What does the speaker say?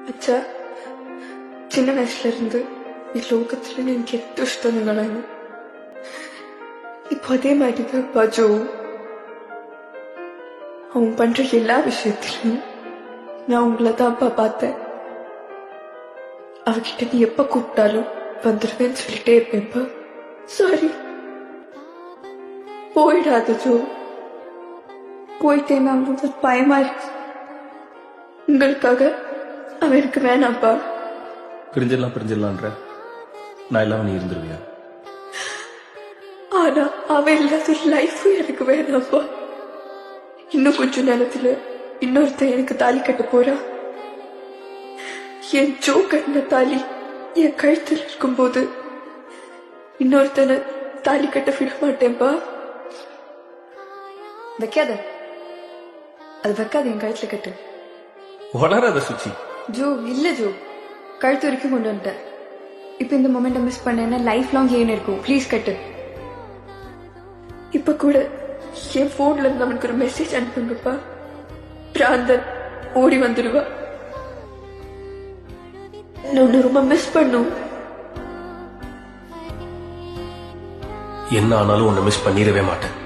അച്ഛാ சின்ன வயசுல இருந்து ഈ ലോകത്തിൽ എനിക്ക് ഏറ്റവും ഇഷ്ടം നിങ്ങളാണ്. இப்போ அதே மாதிரிதான் பாஜுவும். அவன் பண்ற எல்லா விஷயத்திலும் நான் உங்களை தான்ப்பா பார்த்தேன். அவகிட்ட நீ எப்ப கூப்பிட்டாலும் வந்துருவேன்னு சொல்லிட்டே இருப்பேன்ப்பா. சாரி, போயிடாத ஜோ. போயிட்டேன்னா முதல் பயமா இருக்கு. உங்களுக்காக அவன் எனக்கு வேணாம்ப்பா. பிரிஞ்சிடலான்ற நான் இல்லாம நீ இருந்துருவியா? ஆனா அவன் இல்லாத லைஃப் எனக்கு வேணாம்ப்பா. இன்னும் கொஞ்ச நேரத்துல இன்னொருத்தன் எனக்கு தாலி கட்ட போறா. என் ஜோ கட்டின தாலி என் கழுத்தில் இருக்கும்போது இன்னொருத்தனை தாலி கட்ட விட மாட்டேன்பா. வைக்காத, அது வைக்காத, என் கழுத்துல கட்டு. வளராத சுச்சி. ஜோ இல்ல ஜோ, கழுத்து வரைக்கும் கொண்டு வந்துட்டேன். இப்ப இந்த மொமெண்ட்டை மிஸ் பண்ணேன்னா லைஃப் லாங் ஏன் இருக்கும். ப்ளீஸ் கட்டு. இப்ப கூட என் போன்ல இருந்து அவனுக்கு ஒரு மெசேஜ் அனுப்புங்கப்பா. பிராந்தன் ஓடி வந்துடுவா. நான் ரொம்ப மிஸ் பண்ணும். என்ன ஆனாலும் உன்னை மிஸ் பண்ணிடவே மாட்டேன்.